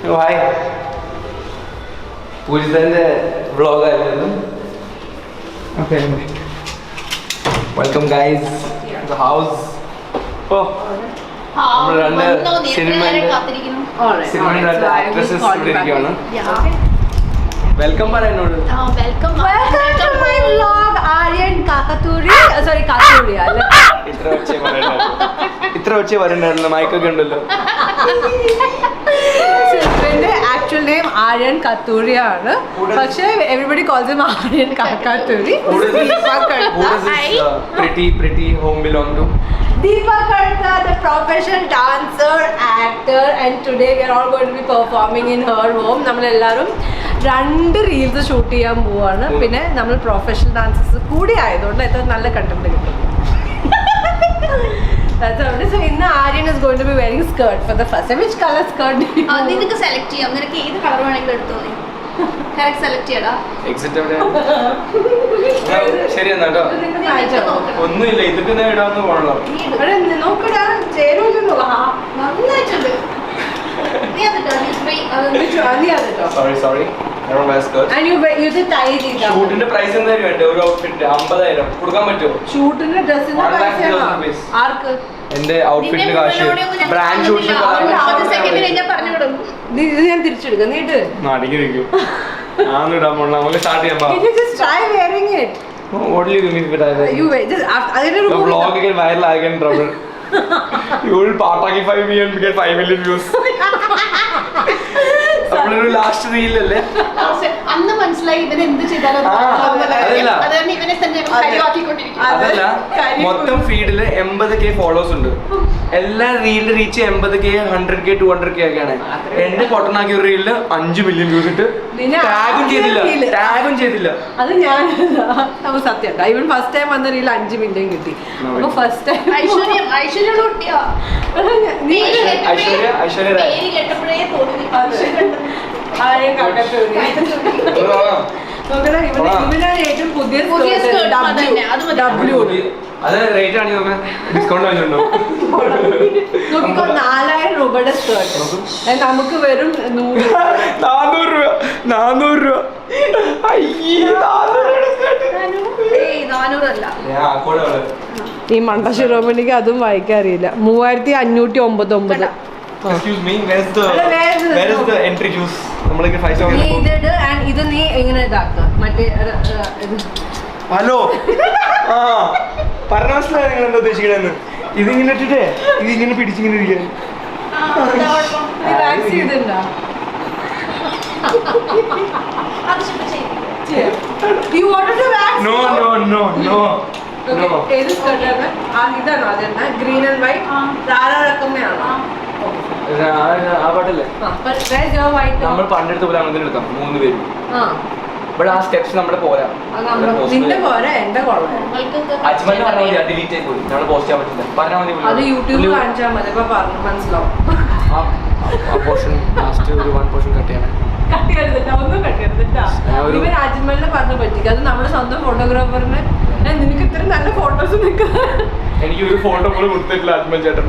Hi. പൂജിതന്റെ വ്ളോഗായിരുന്നു. Okay, welcome guys to house. ഓ, നമ്മൾ രണ്ട് സിനിമയുടെ രണ്ട് ആക്ട്രസസ് ഇവിടെ ഇരിക്കുകയാണ്. വെൽക്കം പറയുന്നോട്. ഇത്ര ഒച്ചേ പറയണ്ടായിരുന്നു, മൈക്കൊക്കെ ഉണ്ടല്ലോ. ആക്ച്വൽ നെയിം ആര്യൻ കത്തൂരിയാണ്, പക്ഷേ everybody calls him Aryan Kakkathuri. Pretty home belong to Deepak Karta, the professional dancer, actor, and today we are all going to be performing in her home. നമ്മളെല്ലാവരും 2 റീൽസ് ഷൂട്ട് ചെയ്യാൻ പോവാണ്. പിന്നെ നമ്മൾ പ്രൊഫഷണൽ ഡാൻസേഴ്സ് കൂടി ആയതുകൊണ്ട് എത്ര നല്ല കണ്ടന്റ് കിട്ടും. So ഇന്ന് Aryan is going to be wearing skirt for the first time. Which color skirt do you want? നിനക്ക് സെലക്ട് ചെയ്യാം. നിനക്ക് ഏത് കളർ വേണമെങ്കിലും എടുത്തോ. നീ കറക്റ്റ് സെലക്ട് ചെയ്യടാ. ശരി എന്നാട്ടോ. ഒന്നുമില്ല, ഇതൊക്കെ ഇടാന്ന് പോകണല്ലോ. നോക്കടാ, ചേരൂല്ലോ. നന്നായിട്ടുണ്ട്. നീ അതിട്ടോ. Sorry. I don't wear skirts. And you did tie it. ഷൂട്ടിന്റെ പ്രൈസ് എന്തായാലും വേണ്ടേ? ഒരു ഔട്ട്ഫിറ്റ് 50,000 കൊടുക്കാൻ പറ്റുമോ? ഷൂട്ടിന്റെ ഡ്രസ്സിന്റെ പ്രൈസ് ആർക്ക്? എന്റെ ഔട്ട്ഫിറ്റിന് കാശ് ബ്രാൻഡ് ഷൂട്ടിന് ഇത് ഞാൻ തിരിച്ചെടുക്കാം. നീട്ട് നാട്ടിലിരിക്കും. ഞാൻ ഇടാൻ പോണ നമുക്ക് സ്റ്റാർട്ട് ചെയ്യാൻ പാ. just try wearing it. What will you give me if I wear? You wait, just അതിന്റെ the vlog get viral, I get in trouble. You will partakify me and get 5 million views. നമ്മളൊരു last reel അല്ലേ അന്ന് മനസ്സിലായി ഇവൻ എന്ത് ചെയ്താലും ഇവനെ തന്നെ അതല്ല, മൊത്തം ഫീഡില് 80K ഫോളോവേഴ്സ് ഉണ്ട്. എല്ലാ റീലിൽ റീച്ച് 80K 100K 200K ഒക്കെയാണ്. എന്റെ പൊട്ടനാക്കിയ ഒരു റീലില് 5 മില്യൺ വ്യൂസ് ഇട്ട് ടാഗും ചെയ്തില്ല. അത് ഞാൻ സത്യം. ഇവൻ ഫസ്റ്റ് ടൈം വന്ന റീൽ 5 മില്യൺ കിട്ടി. അപ്പൊ ഫസ്റ്റ് ടൈം ഐശ്വര്യ കേട്ടപ്പോഴേ തോന്നി ഏറ്റവും പുതിയ അത് റേറ്റ് ആണെങ്കിൽ ഡിസ്കൗണ്ട് വാങ്ങിയിട്ടുണ്ടോ? 4000 രൂപയുടെ സ്കേർട്ട് നമുക്ക് വെറും 400 രൂപ. ഈ മണ്ട ശിരോമണിക്ക് അതും വായിക്കാൻ അറിയില്ല. 3599. Excuse me, where is the entry juice? നമ്മൾക്ക് 5 star. ഇത് നീ എങ്ങനെ ഇതാക്കുക മറ്റേ ഹലോ പറഞ്ഞ മനസ്സിലായി നിങ്ങൾ എന്താ ഉദ്ദേശിക്കണെന്ന്. ഇതിങ്ങനെ ഇട്ടിട്ടേ ഇതിങ്ങനെ പിടിച്ചിങ്ങനെ ഇരിക്കാൻ. ഗ്രീൻ ആൻഡ് വൈറ്റ് ധാരാളക്കമ്മയാണോ? നമ്മൾ പണ്ടെടുത്ത പോലെ അങ്ങനെ എടുക്കാം 3 പേരും. ഇവിടെ ആ സ്റ്റെപ്സ് നമ്മുടെ പോരാ. നിന്റെ പോരാ, എന്റെ അജ്മലിന് പറഞ്ഞാൽ മതി, ഡിലീറ്റ് ആയി പോയി. നമ്മൾ പോസ്റ്റ് ചെയ്യാൻ പറ്റില്ല. പറഞ്ഞാൽ മതി, അത് യൂട്യൂബിൽ കാണിച്ചാൽ മതി. അപ്പൊ പറഞ്ഞു മനസ്സിലാവും. ആ പോർഷൻ ലാസ്റ്റ് ഒരു 1 പോർഷൻ കട്ട് ചെയ്യണം. ഒന്നും കട്ടിയെടുത്തിട്ടാ ഇവൻ അജ്മലിനെ പറഞ്ഞു പറ്റിക്കും. അത് നമ്മുടെ സ്വന്തം ഫോട്ടോഗ്രാഫറിന് നിനക്ക് ഇത്ര നല്ല ഫോട്ടോസ് നിൽക്കുന്നത്. എനിക്ക് ഒരു ഫോട്ടോ പോലും കൊടുത്തിട്ടില്ല അജ്മൽ ചേട്ടൻ.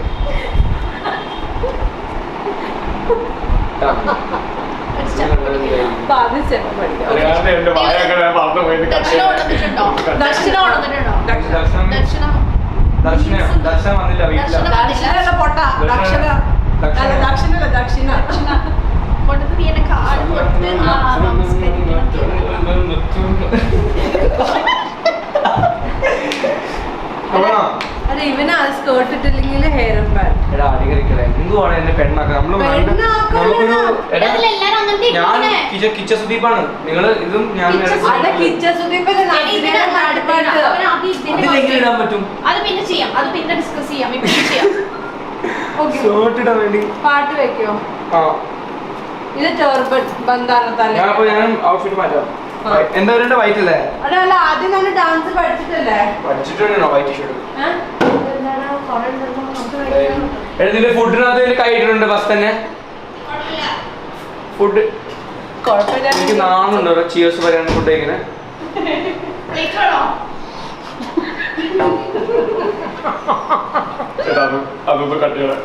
ദർശനം വന്നില്ല വീട്ടിൽ. അതെ, ഇവന് സ്കേർട്ട് ഇട്ടില്ലെങ്കിൽ ഹെയർ കിച്ച സുദീപാണ് നിങ്ങൾ. ഇതും ഞാൻ ഇടാൻ പറ്റും. അത് പിന്നെ ചെയ്യാം, അത് പിന്നെ ഡിസ്കസ് ചെയ്യാം. ഷോർട്ടിടാൻ വേണ്ടി പാട്ട് വെക്കോ? ഇത് ടർബൻ ബന്ധാനത്താൽ ഞാൻ ഔട്ട്ഫിറ്റ് മാറ്റാം. എന്താ പറയണ്ട? വൈറ്റ് അല്ലേ? അല്ല, ആദ്യം നമ്മൾ ഡാൻസ് പഠിച്ചിട്ടല്ലേ? പഠിച്ചിട്ടുണ്ടോ വൈറ്റ് ടീഷർട്ട്? ഇതിന്റെ ഫുഡിനകത്ത് കൈ ഇട്ടിട്ടുണ്ട് ബസ് തന്നെ. ഫുഡ് എനിക്ക് നാണുണ്ടോ ചിയേഴ്സ് പറയാൻ ഫുഡ് കഴിക്കണേ? അതൊന്നും കട്ട് ചെയ്യണം.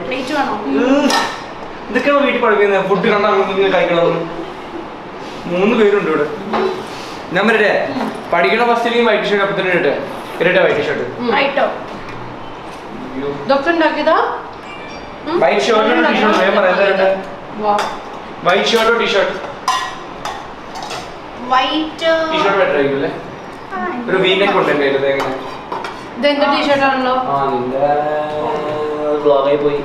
പ്ലേറ്റ് വേണോ? ഇതൊക്കെയാണ് വീട്ടിൽ പഠിക്കുന്നത്. ഫുഡ് കണ്ടാൽ കഴിക്കണമെന്ന് 3 പേരുണ്ട് ഇവിടെ. ഞാൻ പറയട്ടെ, പഠിക്കണ ഫസ്റ്റ് വൈറ്റ് ഷർട്ട് അപ്പത്തന്നെ ഇരട്ടെ വൈറ്റ് ഷർട്ട്. ഇതൊക്കെ ഉണ്ടാക്കിയതാ? വൈറ്റ് ഷർട്ടോ ടീഷർട്ട് ഞാൻ പറയാം. വൈറ്റ് ഷർട്ടോ ടീഷർട്ട്? വൈറ്റ് ടീഷർട്ട് ബെറ്റർ ആയിരിക്കും അല്ലേ? ഒരു വീനൊക്കെ ഉണ്ട് എൻ്റെ കയ്യിൽ. എങ്ങനെ ഇത് എന്റെ ടീഷർട്ട് ആണല്ലോ. ആ നിന്റെ ബ്ലോഗായി പോയി.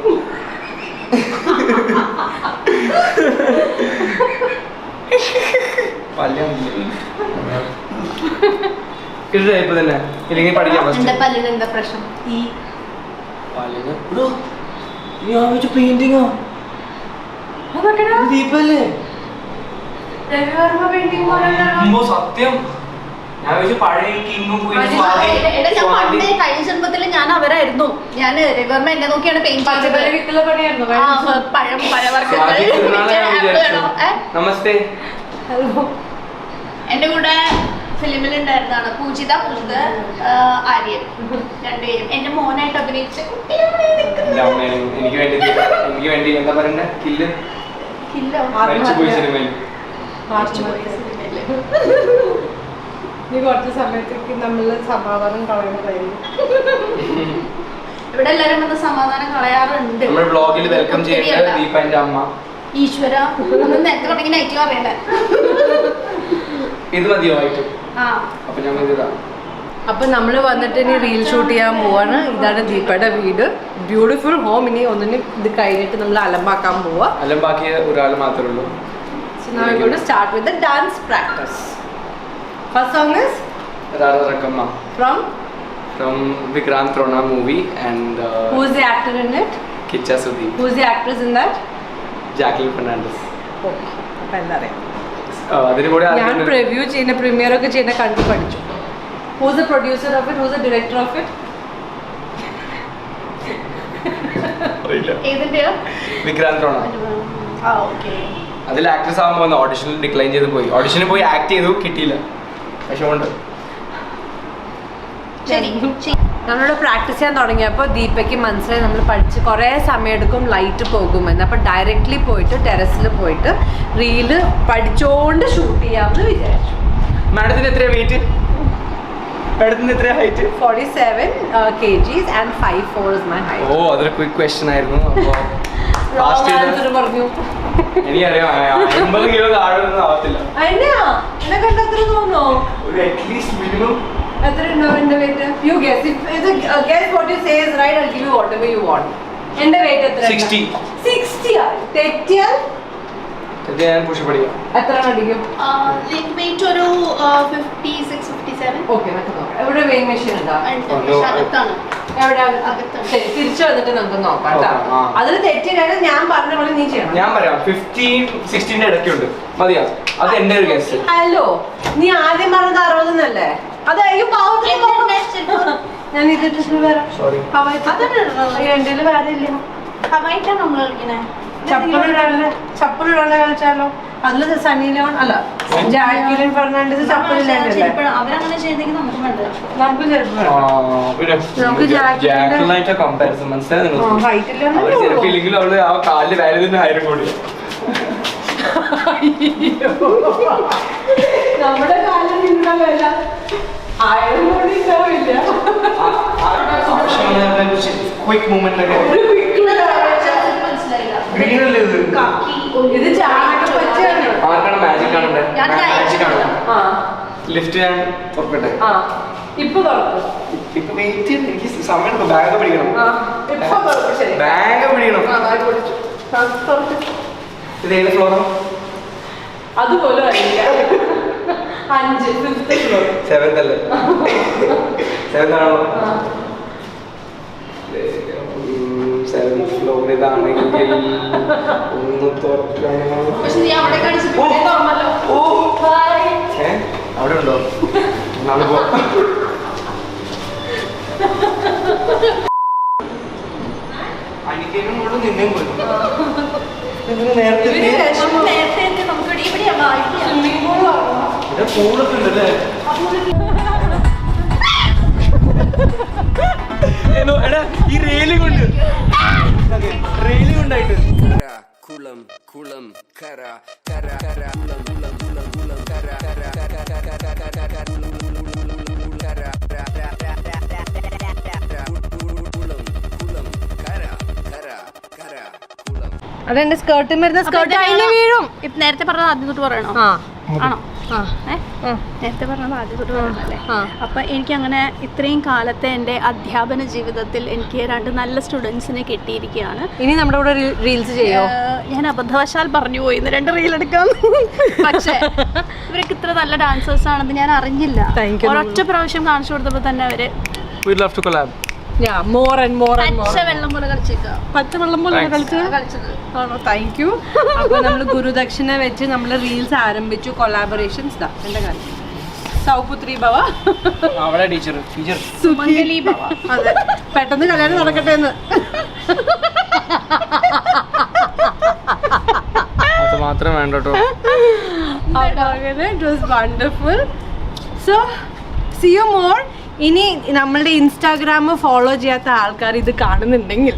ഇപ്പൊ തന്നെ ഇല്ലെങ്കിൽ പഠിക്കാൻ എന്റെ പല്ലിന് എന്താ പ്രശ്നം? പെയിന്റിങ്ങോ ദീപല്ലേ? സത്യം ഞാൻ പഴയ കഴിഞ്ഞ ജന്മത്തില് ഞാൻ അവരായിരുന്നു. ഞാൻ രവിവർമ്മ എന്നെ നോക്കിയാണ് പെയിന്റ് നമസ്തേ. എന്റെ കൂടെ ഫിലിമിൽ ഉണ്ടായിരുന്നതാണ് പൂജിത ആര്യൻ. രണ്ടുപേരും എന്റെ മോനായിട്ട് അഭിനയിച്ച കുട്ടിയാണ്. എനിക്ക് വേണ്ടി എന്താ പറയണ്ടേ, കില്ലോ നീ കുറച്ച് സമയത്തേക്ക് നമ്മള് സമാധാനം കളയുന്നതായിരിക്കും. ഇവിടെ എല്ലാരും വന്ന് സമാധാനം കളയാറുണ്ട്. നമ്മൾ ബ്ലോഗിൽ വെൽക്കം ചെയ്യേണ്ട ദീപന്റെ അമ്മ. ഈശ്വര നേരത്തെ തുടങ്ങി നൈറ്റ് പറയണ്ടേ? ഇത് മതിയോ ആയിട്ട്? അപ്പൊ ഞങ്ങൾ ഇതാ. അപ്പൊ നമ്മള് വന്നിട്ട് ഇനി റീൽ ഷൂട്ട് ചെയ്യാൻ പോവാണ്. ഇതാണ് ദീപയുടെ വീട്, ബ്യൂട്ടിഫുൾ ഹോം. ഇനി ഒന്നിന് ഇത് കഴിഞ്ഞിട്ട് നമ്മൾ അലമ്പാക്കാൻ പോവാ. അലമ്പാക്കിയ ഒരാൾ മാത്രമേ ഉള്ളൂ. So now we're going to start with the dance practice. First song is Rara Rakamma from Vikrant Rona movie and who is the actor in it? Kicha Sudeep. Who is the actress in that? Jacqueline Fernandez. Okay. അപ്പൊ എന്താ പറയാ, ഞാൻ preview ചെയ്യുന്ന premier ഒക്കെ ചെയ്യുന്ന കണ്ടു പഠിച്ചു. Who is the producer of it? Who is the director of it? Vikrant Rona. അതിൽ ആക്ട്രസ് ആകുമ്പോൾ ഓഡിഷനിൽ ഡിക്ലൈൻ ചെയ്ത് പോയി. ഓഡിഷനിൽ പോയി ആക്ട് ചെയ്തു, കിട്ടിയില്ല. പക്ഷെ കൊണ്ട് നമ്മളിവിടെ പ്രാക്ടീസ് ചെയ്യാൻ തുടങ്ങിയപ്പോൾ ദീപയ്ക്ക് മനസ്സിലായി നമ്മൾ പഠിച്ച് കുറേ സമയം എടുക്കും, ലൈറ്റ് പോകുമെന്ന്. അപ്പോൾ ഡയറക്റ്റ്ലി പോയിട്ട് ടെറസിൽ പോയിട്ട് റീല് പഠിച്ചോണ്ട് ഷൂട്ട് ചെയ്യാമെന്ന് വിചാരിച്ചു. മാഡത്തിന് എത്രയാണ് വെയിറ്റ്? മാഡത്തിന് എത്രയാണ് height? 47 kgs and 5'4" is my height. ഓ, അതൊരു ക്വിക്ക് ക്വസ്റ്റ്യൻ ആയിരുന്നു. അപ്പോൾ പറഞ്ഞു എനിക്കറിയാം 50 കിലോ താഴെ ഒന്നും ആവത്തില്ല. എന്നെ കണ്ടത്ര തോന്നോ? അറ്റ്ലീസ്റ്റ് മിനിമം എത്ര ഉണ്ടാവും എന്റെ weight? You guess. If guess what you say is right, I will give you whatever you want. എന്റെ വെയിറ്റ് എത്ര? 60 ആണ്. തെറ്റിയാൽ ഞാൻ പുഷ് പഠിക്കാം. എത്ര അടിക്കും? വെയിറ്റ് ഒരു 56 57. ഓക്കെ, എവിടെ വെയിങ് മെഷീൻ ഉണ്ടോ? അകത്താണ്. എവിടെ? ശരി, തിരിച്ചു വന്നിട്ട് നമുക്ക് നോക്കാം കേട്ടോ. അതിൽ തെറ്റിയാലും ഞാൻ പറഞ്ഞ പോലെ നീ ചെയ്യണം. ഞാൻ പറയാം 15-16 ഇടയ്ക്കുണ്ട്. മതിയാ? അത് എന്റെ ഒരു ഗസ്. ഹലോ, നീ ആദ്യം പറഞ്ഞത് 60 എന്നല്ലേ? അത് ഞാൻ ഇത് വരാം. എന്റെ വേറെ ഇല്ല. ഹവായിട്ടാണ് നമ്മൾ കളിക്കണേ. ചപ്പലിടാണ്ട് കളിച്ചാലോ? അതില് സണ്ണി ലിയോൺ അല്ല ജാക്വലിൻ ഫെർണാണ്ടസ് ചപ്പലില്ലാണ്ടല്ലേ? അവരങ്ങനെ ചെയ്തെങ്കിൽ നമുക്ക് വേണ്ട. നമുക്ക് ചെറുപ്പില്ലെങ്കിലും അവള് ആ കാലില് വേല തന്നെ 1000 കോടി. നമ്മുടെ കാലിൽ നിന്നുള്ള വില 1000 കോടി ഉണ്ടാവില്ല. ക്വിക്ക് മൂവ്മെന്റ് ഇത് ചാണകപ്പച്ചയാണ്. ആർക്കാണ് മാജിക് കാണണ്ടേ? മാജിക് ആണ്. ലിഫ്റ്റ് ഞാൻ ഉറപ്പട്ടെ. ഇപ്പൊ തുറക്കും. ഇപ്പൊ വെയിറ്റ് എനിക്ക് സമയം ബാഗ് പിടിക്കണം. ബാഗ് പിടിക്കണം. ഇത് ഏത് ഫ്ലോറാ? അതുപോലും അറിയില്ല. 5 5th ഫ്ലോർ. 7th അല്ലേ? 7th ആണോ? 7th ഫ്ലോർ ഇതാണെങ്കിൽ ഒന്ന് തുറക്കണം. അവിടെ ഉണ്ടോ? നാളെ പോ. അനിക്കേനും കൂടെ നിന്നെയും പോയി. പൂളൊക്കെ ഉണ്ടല്ലേ? എടാ ഈ റെയിലിംഗ് ഉണ്ട്, റെയിലിംഗ് ഉണ്ടായിട്ട് കുളം കുളം കര കര കര കുളം കുളം കുളം കുളം കര കര കര കര കര അതെന്റെ സ്കേർട്ട് വരുന്ന സ്കേർട്ട് അതിന് വീഴും. നേരത്തെ പറഞ്ഞത് ആദ്യം തൊട്ട് പറയണോ? ആ ആണോ? നേരത്തെ പറഞ്ഞത് ആദ്യം തൊട്ട് പറയണല്ലേ? അപ്പൊ എനിക്ക് അങ്ങനെ ഇത്രയും കാലത്തെ എൻ്റെ അധ്യാപന ജീവിതത്തിൽ എനിക്ക് 2 നല്ല സ്റ്റുഡൻസിനെ കിട്ടിയിരിക്കുകയാണ്. ഇനി നമ്മുടെ കൂടെ റീൽസ് ചെയ്യോ? ഞാൻ അബദ്ധവശാൽ പറഞ്ഞു പോയി 2 റീൽ എടുക്കാം. പക്ഷേ ഇവരൊക്കെ ഇത്ര നല്ല ഡാൻസേഴ്സ് ആണെന്ന് ഞാൻ അറിഞ്ഞില്ല. ഒരൊറ്റ പ്രാവശ്യം കാണിച്ചു കൊടുത്തപ്പോൾ തന്നെ അവര് പച്ചവെള്ളം പോലെ കളിച്ചേക്കാം. പച്ചവെള്ളം പോലെ കളിച്ചത്. Thank you. അപ്പൊ നമ്മള് ഗുരുദക്ഷിണ വെച്ച് നമ്മള് റീൽസ് ആരംഭിച്ചു. കൊളാബറേഷൻസ് എന്റെ കാര്യം സൗപുത്രി ഭവ, അവളെ ടീച്ചർ സുമംഗലി ഭവ. അതെ, പെട്ടെന്ന് കല്യാണം നടക്കട്ടെ എന്ന്. അത് മാത്രം വേണ്ട കേട്ടോ. It was wonderful. So, see you more. ഇനി നമ്മളുടെ ഇൻസ്റ്റാഗ്രാം ഫോളോ ചെയ്യാത്ത ആൾക്കാർ ഇത് കാണുന്നുണ്ടെങ്കിൽ